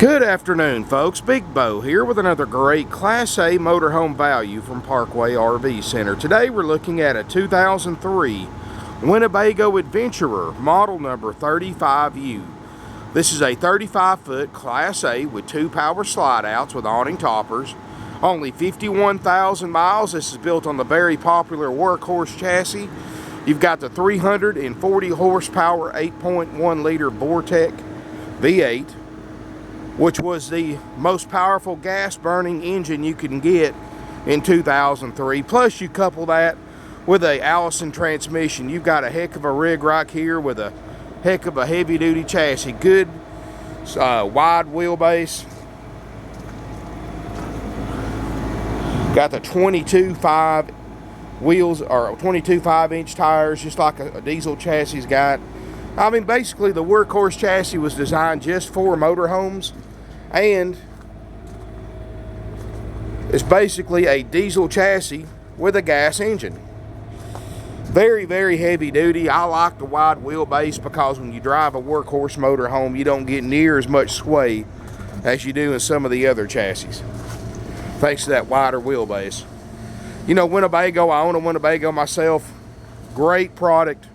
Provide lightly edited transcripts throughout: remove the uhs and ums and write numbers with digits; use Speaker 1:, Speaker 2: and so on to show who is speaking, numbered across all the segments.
Speaker 1: Good afternoon, folks. Big Bo here with another great Class A motorhome value from Parkway RV Center. Today we're looking at a 2003 Winnebago Adventurer, model number 35U. This is a 35-foot Class A with 2 power slide-outs with awning toppers. Only 51,000 miles. This is built on the very popular Workhorse chassis. You've got the 340 horsepower 8.1 liter Vortec V-8, which was the most powerful gas burning engine you can get in 2003. Plus you couple that with a Allison transmission. You've got a heck of a rig right here with a heck of a heavy duty chassis. Good wide wheelbase. Got the 22.5 wheels, or 22.5-inch tires, just like a diesel chassis got. I mean, basically the Workhorse chassis was designed just for motorhomes, and it's basically a diesel chassis with a gas engine. Very, very heavy duty. I like the wide wheelbase because when you drive a Workhorse motorhome, you don't get near as much sway as you do in some of the other chassis, thanks to that wider wheelbase. You know, Winnebago, I own a Winnebago myself. Great product.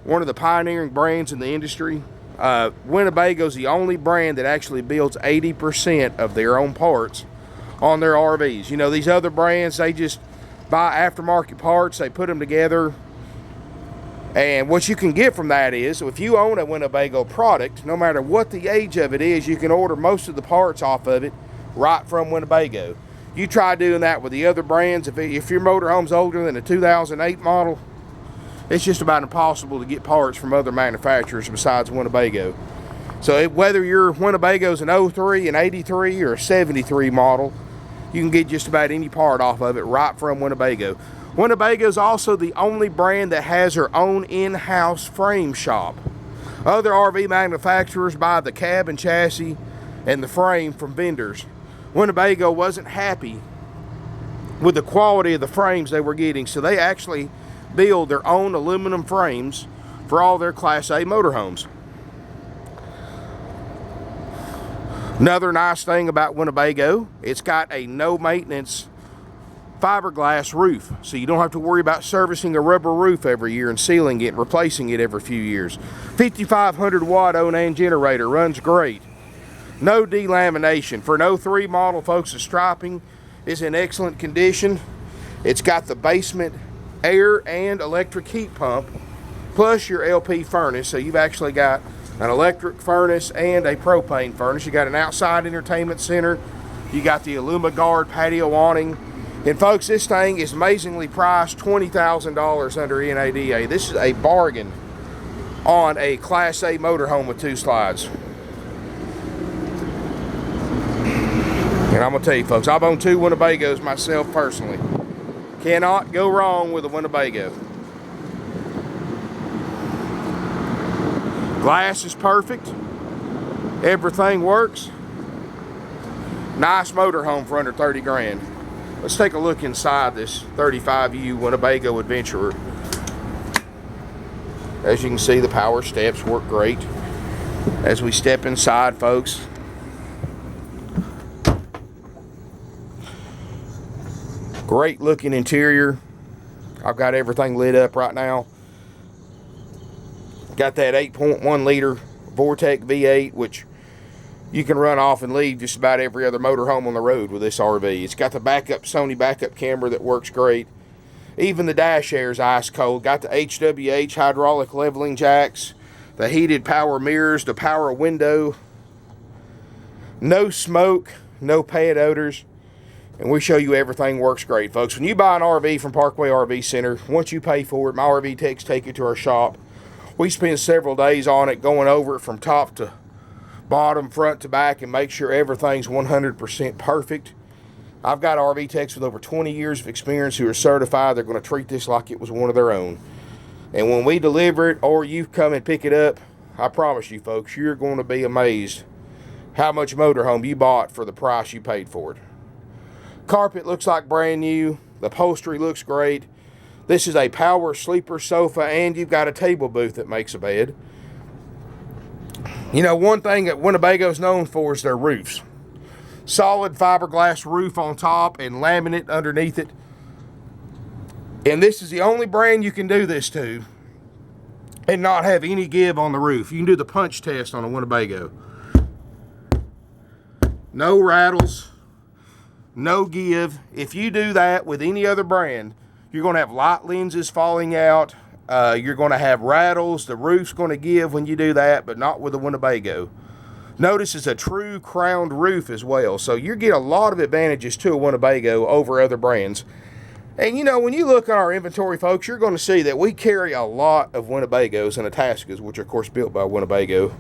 Speaker 1: One of the pioneering brands in the industry. Winnebago's the only brand that actually builds 80% of their own parts on their RVs. You know, these other brands, they just buy aftermarket parts, they put them together, and what you can get from that is, if you own a Winnebago product, no matter what the age of it is, you can order most of the parts off of it right from Winnebago. You try doing that with the other brands. If your motorhome's older than a 2008 model, it's just about impossible to get parts from other manufacturers besides Winnebago. So whether your Winnebago's an 03, an 83, or a 73 model, you can get just about any part off of it right from Winnebago. Winnebago's also the only brand that has their own in-house frame shop. Other RV manufacturers buy the cab and chassis and the frame from vendors. Winnebago wasn't happy with the quality of the frames they were getting, so they actually build their own aluminum frames for all their Class A motorhomes. Another nice thing about Winnebago, it's got a no maintenance fiberglass roof, so you don't have to worry about servicing a rubber roof every year and sealing it and replacing it every few years. 5,500 watt Onan generator, runs great. No delamination. For an 03 model, folks, the striping is in excellent condition. It's got the basement air and electric heat pump, plus your LP furnace. So you've actually got an electric furnace and a propane furnace. You got an outside entertainment center. You got the AlumaGuard patio awning. And folks, this thing is amazingly priced, $20,000 under NADA. This is a bargain on a Class A motorhome with 2 slides. And I'm going to tell you, folks, I've owned 2 Winnebagos myself personally. Cannot go wrong with a Winnebago. Glass is perfect. Everything works. Nice motorhome for under 30 grand. Let's take a look inside this 35U Winnebago Adventurer. As you can see, the power steps work great. As we step inside, folks, great looking interior. I've got everything lit up right now. Got that 8.1 liter Vortec V-8, which you can run off and leave just about every other motorhome on the road with this RV. It's got the Sony backup camera that works great. Even the dash air is ice cold. Got the HWH hydraulic leveling jacks, the heated power mirrors, the power window. No smoke, no pad odors. And we show you everything works great, folks. When you buy an RV from Parkway RV Center, once you pay for it, my RV techs take it to our shop. We spend several days on it, going over it from top to bottom, front to back, and make sure everything's 100% perfect. I've got RV techs with over 20 years of experience who are certified. They're going to treat this like it was one of their own. And when we deliver it, or you come and pick it up, I promise you, folks, you're going to be amazed how much motorhome you bought for the price you paid for it. Carpet looks like brand new. The upholstery looks great. This is a power sleeper sofa, and you've got a table booth that makes a bed. You know, one thing that Winnebago's known for is their roofs. Solid fiberglass roof on top and laminate underneath it. And this is the only brand you can do this to and not have any give on the roof. You can do the punch test on a Winnebago. No rattles, no give. If you do that with any other brand, you're going to have light lenses falling out. You're going to have rattles. The roof's going to give when you do that, but not with a Winnebago. Notice it's a true crowned roof as well, so you get a lot of advantages to a Winnebago over other brands. And you know, when you look at our inventory, folks, you're going to see that we carry a lot of Winnebagos and Itascas, which are, of course, built by Winnebago.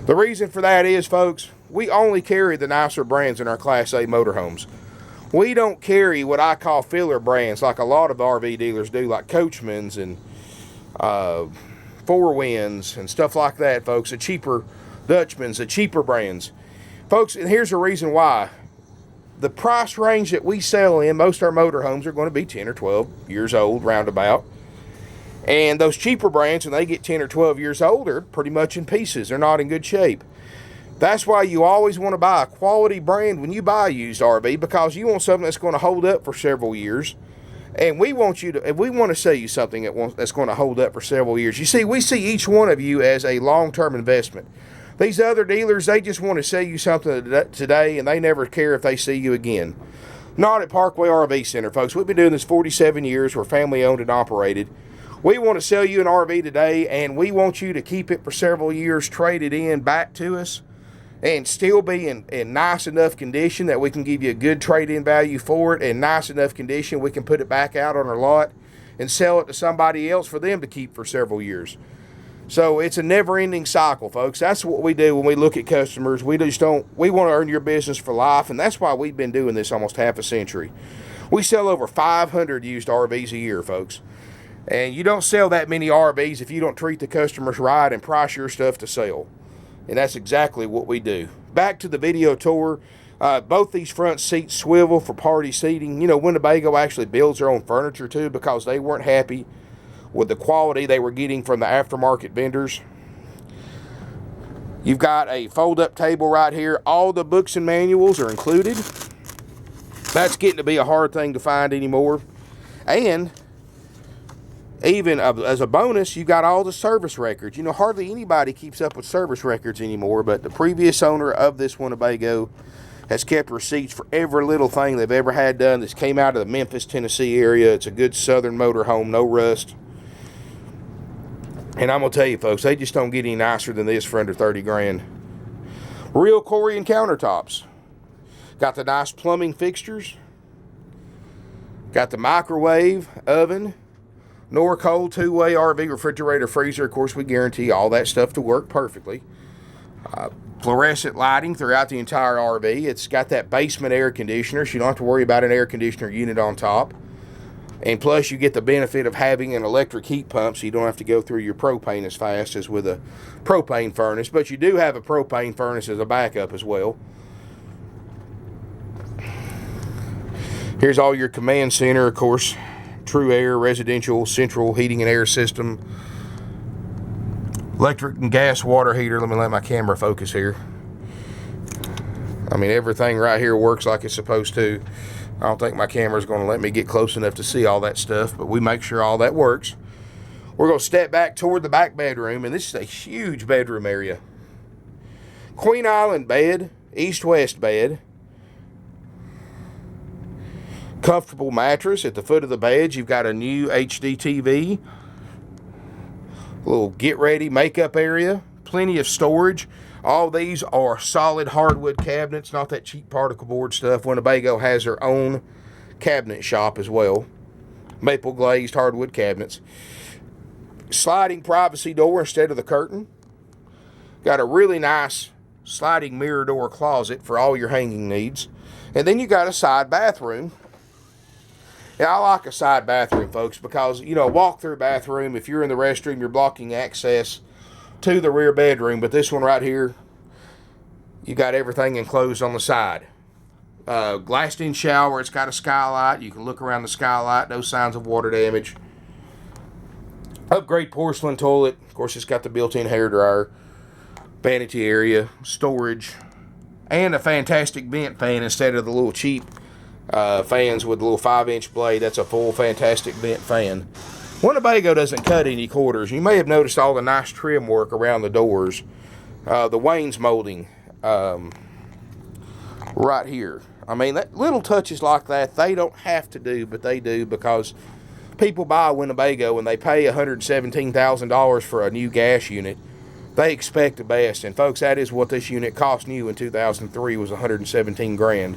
Speaker 1: The reason for that is, folks, we only carry the nicer brands in our Class A motorhomes. We don't carry what I call filler brands like a lot of RV dealers do, like Coachman's and Four Winds and stuff like that, folks. The cheaper Dutchman's, the cheaper brands. Folks, and here's the reason why. The price range that we sell in, most of our motorhomes are going to be 10 or 12 years old, roundabout. And those cheaper brands, when they get 10 or 12 years old, they're pretty much in pieces. They're not in good shape. That's why you always want to buy a quality brand when you buy a used RV, because you want something that's going to hold up for several years. And we want to sell you something that's going to hold up for several years. You see, we see each one of you as a long-term investment. These other dealers, they just want to sell you something today, and they never care if they see you again. Not at Parkway RV Center, folks. We've been doing this 47 years. We're family-owned and operated. We want to sell you an RV today, and we want you to keep it for several years, trade it in back to us, and still be in nice enough condition that we can give you a good trade-in value for it, and nice enough condition we can put it back out on our lot and sell it to somebody else for them to keep for several years. So it's a never-ending cycle, folks. That's what we do when we look at customers. We want to earn your business for life, and that's why we've been doing this almost half a century. We sell over 500 used RVs a year, folks. And you don't sell that many RVs if you don't treat the customers right and price your stuff to sell. And that's exactly what we do. Back to the video tour. Both these front seats swivel for party seating. You know, Winnebago actually builds their own furniture too, because they weren't happy with the quality they were getting from the aftermarket vendors. You've got a fold-up table right here. All the books and manuals are included. That's getting to be a hard thing to find anymore. And even as a bonus, you got all the service records. You know, hardly anybody keeps up with service records anymore, but the previous owner of this Winnebago has kept receipts for every little thing they've ever had done. This came out of the Memphis, Tennessee area. It's a good southern motorhome, no rust. And I'm going to tell you, folks, they just don't get any nicer than this for under 30 grand. Real Corian countertops. Got the nice plumbing fixtures. Got the microwave, oven, Norcold two-way RV refrigerator, freezer. Of course, we guarantee all that stuff to work perfectly. Fluorescent lighting throughout the entire RV. It's got that basement air conditioner, so you don't have to worry about an air conditioner unit on top. And plus, you get the benefit of having an electric heat pump, so you don't have to go through your propane as fast as with a propane furnace. But you do have a propane furnace as a backup as well. Here's all your command center, of course. True Air, residential, central heating and air system. Electric and gas water heater. Let me let my camera focus here. I mean, everything right here works like it's supposed to. I don't think my camera's going to let me get close enough to see all that stuff, but we make sure all that works. We're going to step back toward the back bedroom, and this is a huge bedroom area. Queen Island bed, east-west bed. Comfortable mattress at the foot of the bed. You've got a new HD TV. A little get-ready makeup area. Plenty of storage. All these are solid hardwood cabinets, not that cheap particle board stuff. Winnebago has their own cabinet shop as well. Maple glazed hardwood cabinets. Sliding privacy door instead of the curtain. Got a really nice sliding mirror door closet for all your hanging needs. And then you got a side bathroom. And I like a side bathroom, folks, because, you know, walk-through bathroom, if you're in the restroom, you're blocking access to the rear bedroom. But this one right here, you got everything enclosed on the side. Glassed-in shower. It's got a skylight. You can look around the skylight. No signs of water damage. Upgrade porcelain toilet. Of course, it's got the built-in hair dryer. vanity area, storage, and a fantastic vent fan instead of the little cheap fans with the little 5-inch blade. That's a full fantastic vent fan. Winnebago doesn't cut any corners. You may have noticed all the nice trim work around the doors. The Wayne's molding right here. I mean, that little touches like that, they don't have to do, but they do, because people buy a Winnebago and they pay $117,000 for a new gas unit. They expect the best, and folks, that is what this unit cost new in 2003, was $117 grand.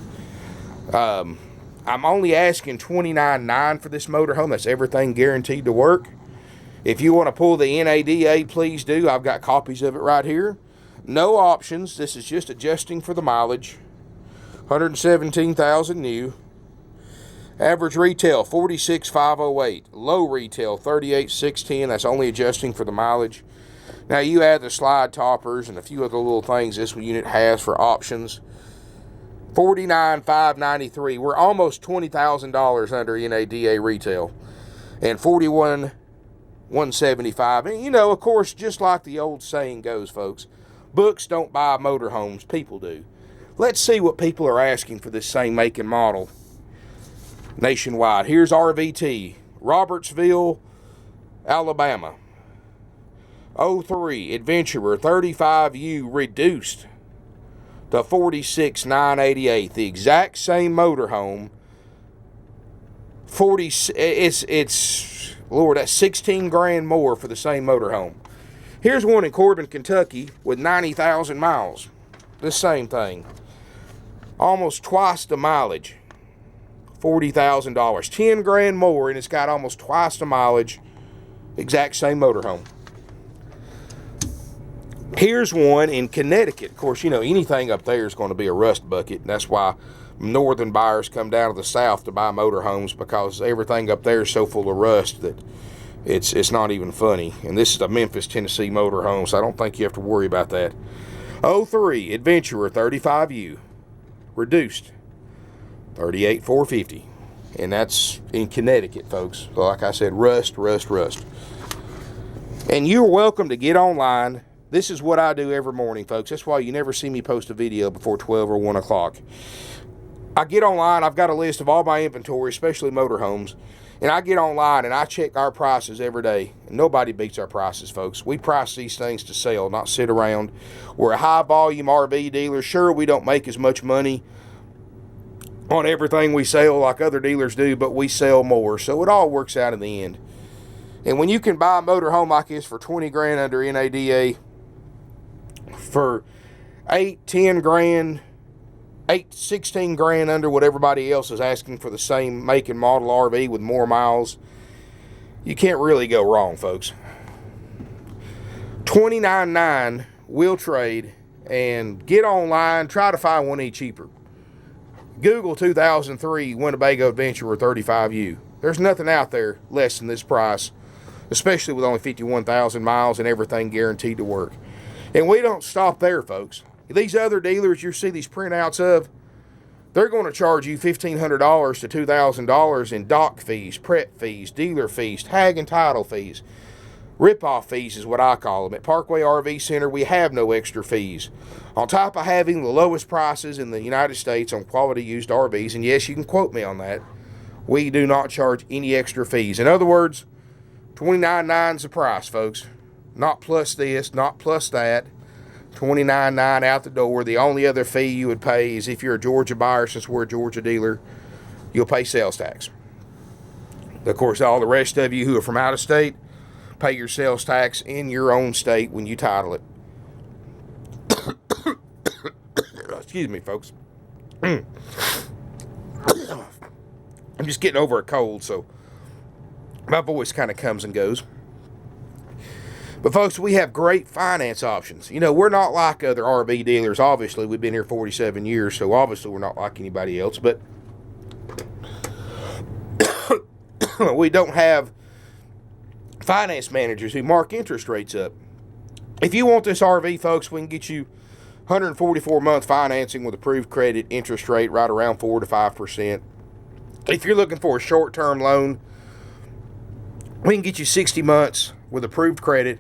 Speaker 1: I'm only asking $29,900 for this motorhome. That's everything guaranteed to work. If you want to pull the NADA, please do. I've got copies of it right here. No options. This is just adjusting for the mileage. $117,000 new. Average retail $46,508. Low retail $38,610. That's only adjusting for the mileage. Now you add the slide toppers and a few other little things this unit has for options. $49,593. We're almost $20,000 under NADA retail, and $41,175. And you know, of course, just like the old saying goes, folks, books don't buy motorhomes, people do. Let's see what people are asking for this same make and model nationwide. Here's RVT, Robertsville, Alabama. 03 Adventurer 35U reduced to $46,988. The exact same motorhome. It's Lord, that's 16 grand more for the same motorhome. Here's one in Corbin, Kentucky with 90,000 miles. The same thing. Almost twice the mileage. $40,000. 10 grand more, and it's got almost twice the mileage. Exact same motorhome. Here's one in Connecticut. Of course, you know, anything up there is going to be a rust bucket. That's why northern buyers come down to the south to buy motorhomes, because everything up there is so full of rust that it's not even funny. And this is a Memphis, Tennessee motorhome, so I don't think you have to worry about that. 03 Adventurer 35U reduced $38,450. And that's in Connecticut, folks. So like I said, rust. And you're welcome to get online. This is what I do every morning, folks. That's why you never see me post a video before 12 or 1 o'clock. I get online. I've got a list of all my inventory, especially motorhomes. And I get online and I check our prices every day. And nobody beats our prices, folks. We price these things to sell, not sit around. We're a high-volume RV dealer. Sure, we don't make as much money on everything we sell like other dealers do, but we sell more. So it all works out in the end. And when you can buy a motorhome like this for 20 grand under NADA, for 8, 10 grand, 16 grand under what everybody else is asking for the same make and model RV with more miles, you can't really go wrong, folks. $29,900 will trade, and get online, try to find one any cheaper. Google 2003 Winnebago Adventurer 35U. There's nothing out there less than this price, especially with only 51,000 miles and everything guaranteed to work. And we don't stop there, folks. These other dealers you see these printouts of, they're going to charge you $1,500 to $2,000 in dock fees, prep fees, dealer fees, tag and title fees. Rip-off fees is what I call them. At Parkway RV Center, we have no extra fees. On top of having the lowest prices in the United States on quality used RVs, and yes, you can quote me on that, we do not charge any extra fees. In other words, $29,900 is the price, folks. Not plus this, not plus that. $29,900 out the door. The only other fee you would pay is if you're a Georgia buyer, since we're a Georgia dealer, you'll pay sales tax. Of course, all the rest of you who are from out of state, pay your sales tax in your own state when you title it. Excuse me, folks. I'm just getting over a cold, so my voice kind of comes and goes. But folks, we have great finance options. You know, we're not like other RV dealers. Obviously, we've been here 47 years, so obviously we're not like anybody else. But we don't have finance managers who mark interest rates up. If you want this RV, folks, we can get you 144-month financing with approved credit, interest rate right around 4 to 5%. If you're looking for a short-term loan, we can get you 60 months with approved credit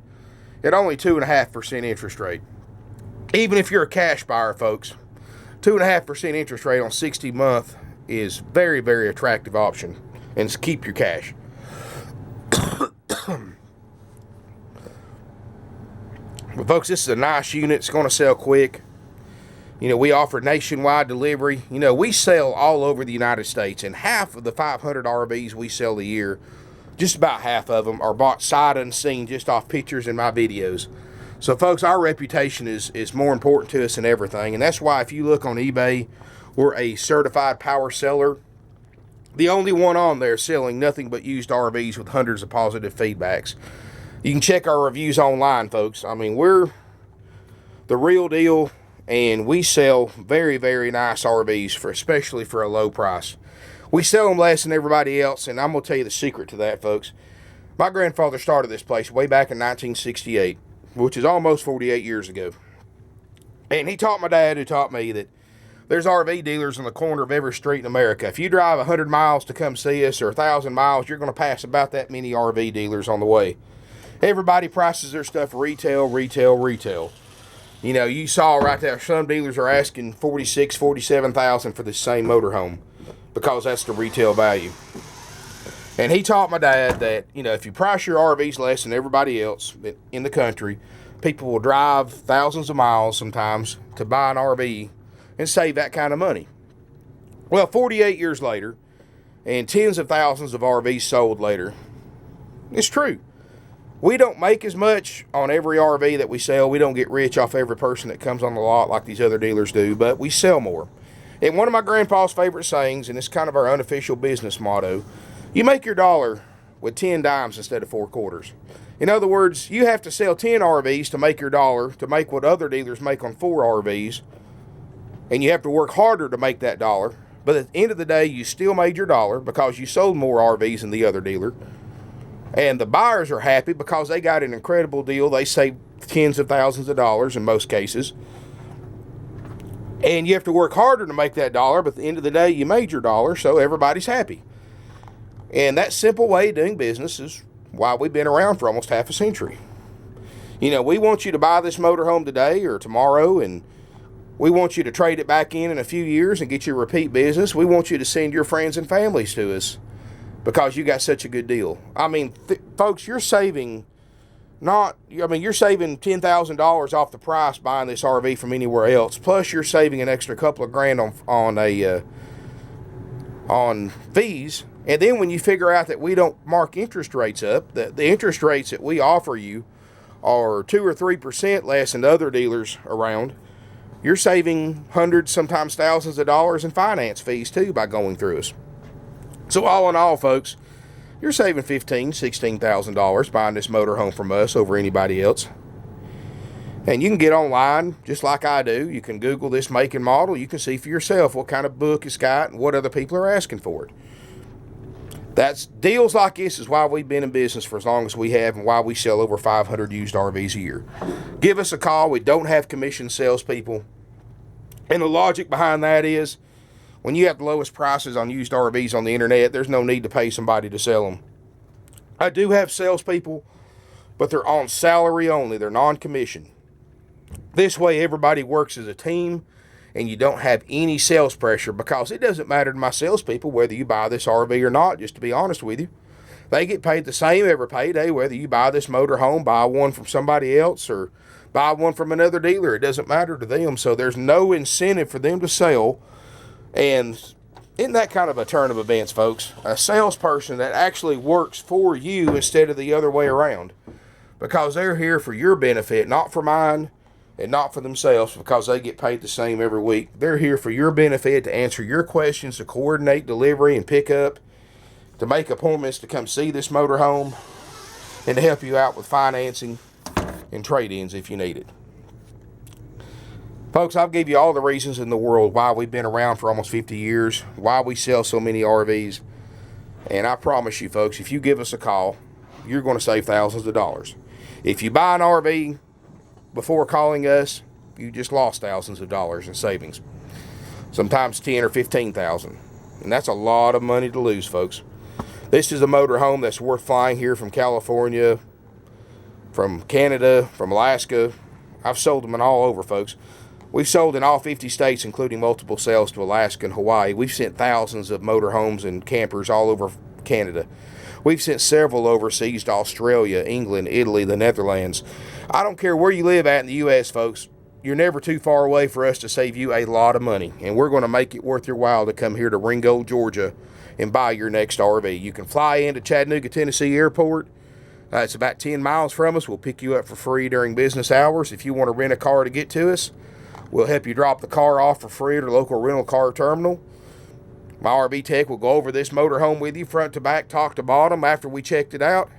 Speaker 1: at only 2.5% interest rate. Even if you're a cash buyer, folks, 2.5% interest rate on 60 month is very, very attractive option. And keep your cash. But folks, this is a nice unit. It's going to sell quick. You know, we offer nationwide delivery. You know, we sell all over the United States, and half of the 500 RVs we sell a year, just about half of them, are bought sight unseen just off pictures in my videos. So, folks, our reputation is more important to us than everything, and that's why if you look on eBay, we're a certified power seller. The only one on there selling nothing but used RVs with hundreds of positive feedbacks. You can check our reviews online, folks. I mean, we're the real deal, and we sell very, very nice RVs, especially for a low price. We sell them less than everybody else, and I'm going to tell you the secret to that, folks. My grandfather started this place way back in 1968, which is almost 48 years ago. And he taught my dad, who taught me, that there's RV dealers on the corner of every street in America. If you drive 100 miles to come see us, or 1,000 miles, you're going to pass about that many RV dealers on the way. Everybody prices their stuff retail, retail, retail. You know, you saw right there, some dealers are asking $46,000, $47,000 for the same motorhome because that's the retail value. And he taught my dad that, you know, if you price your RVs less than everybody else in the country, people will drive thousands of miles sometimes to buy an RV and save that kind of money. Well, 48 years later, and tens of thousands of RVs sold later, it's true. We don't make as much on every RV that we sell. We don't get rich off every person that comes on the lot like these other dealers do, but we sell more. And one of my grandpa's favorite sayings, and it's kind of our unofficial business motto, you make your dollar with 10 dimes instead of 4 quarters. In other words, you have to sell 10 RVs to make your dollar, to make what other dealers make on 4 RVs, and you have to work harder to make that dollar. But at the end of the day, you still made your dollar because you sold more RVs than the other dealer. And the buyers are happy because they got an incredible deal. They saved tens of thousands of dollars in most cases. And you have to work harder to make that dollar, but at the end of the day, you made your dollar, so everybody's happy. And that simple way of doing business is why we've been around for almost half a century. You know, we want you to buy this motorhome today or tomorrow, and we want you to trade it back in a few years and get your repeat business. We want you to send your friends and families to us because you got such a good deal. I mean, folks, you're saving you're saving $10,000 off the price buying this RV from anywhere else. Plus, you're saving an extra couple of grand on fees. And then when you figure out that we don't mark interest rates up, the interest rates that we offer you are 2 or 3% less than other dealers around, you're saving hundreds, sometimes thousands of dollars in finance fees too by going through us. So all in all, folks, you're saving $15,000, $16,000 buying this motorhome from us over anybody else. And you can get online, just like I do. You can Google this make and model. You can see for yourself what kind of book it's got and what other people are asking for it. That's deals like this is why we've been in business for as long as we have and why we sell over 500 used RVs a year. Give us a call. We don't have commission salespeople. And the logic behind that is, when you have the lowest prices on used RVs on the internet, there's no need to pay somebody to sell them. I do have salespeople, but they're on salary only. They're non-commissioned. This way, everybody works as a team, and you don't have any sales pressure because it doesn't matter to my salespeople whether you buy this RV or not, just to be honest with you. They get paid the same every payday, whether you buy this motorhome, buy one from somebody else, or buy one from another dealer. It doesn't matter to them, so there's no incentive for them to sell. And isn't that kind of a turn of events, folks? A salesperson that actually works for you instead of the other way around. Because they're here for your benefit, not for mine and not for themselves, because they get paid the same every week. They're here for your benefit, to answer your questions, to coordinate delivery and pickup, to make appointments to come see this motorhome, and to help you out with financing and trade-ins if you need it. Folks, I've gave you all the reasons in the world why we've been around for almost 50 years, why we sell so many RVs. And I promise you, folks, if you give us a call, you're going to save thousands of dollars. If you buy an RV before calling us, you just lost thousands of dollars in savings. Sometimes 10 or 15,000. And that's a lot of money to lose, folks. This is a motorhome that's worth flying here from California, from Canada, from Alaska. I've sold them in all over, folks. We've sold in all 50 states, including multiple sales to Alaska and Hawaii. We've sent thousands of motorhomes and campers all over Canada. We've sent several overseas to Australia, England, Italy, the Netherlands. I don't care where you live at in the U.S., folks. You're never too far away for us to save you a lot of money. And we're going to make it worth your while to come here to Ringgold, Georgia and buy your next RV. You can fly into Chattanooga, Tennessee Airport. It's about 10 miles from us. We'll pick you up for free during business hours. If you want to rent a car to get to us, we'll help you drop the car off for free at our local rental car terminal. My RV tech will go over this motorhome with you front to back, top to bottom after we checked it out.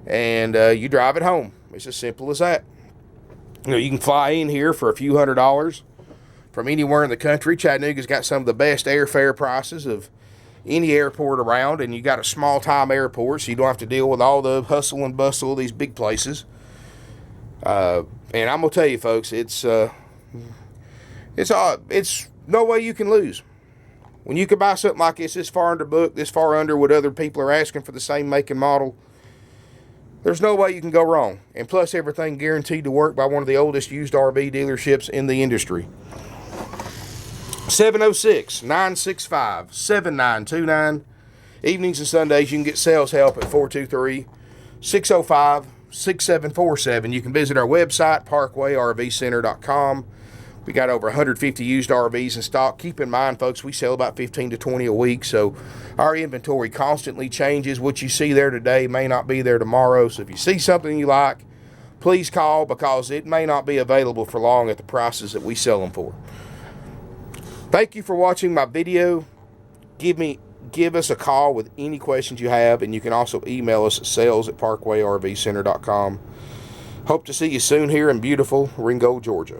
Speaker 1: And you drive it home. It's as simple as that. You know, you can fly in here for a few $100s from anywhere in the country. Chattanooga's got some of the best airfare prices of any airport around, and you got a small time airport, so you don't have to deal with all the hustle and bustle of these big places. And I'm gonna tell you, folks, it's no way you can lose. When you can buy something like this far under book, this far under what other people are asking for the same make and model, there's no way you can go wrong. And plus, everything guaranteed to work by one of the oldest used RV dealerships in the industry. 706-965-7929. Evenings and Sundays, you can get sales help at 423-605-6747. You can visit our website, parkway-rvcenter.com. We got over 150 used RVs in stock. Keep in mind, folks, we sell about 15 to 20 a week, so our inventory constantly changes. What you see there today may not be there tomorrow. So if you see something you like, please call, because it may not be available for long at the prices that we sell them for. Thank you for watching my video. Give us a call with any questions you have, and you can also email us at sales@parkway-rvcenter.com. Hope to see you soon here in beautiful Ringgold, Georgia.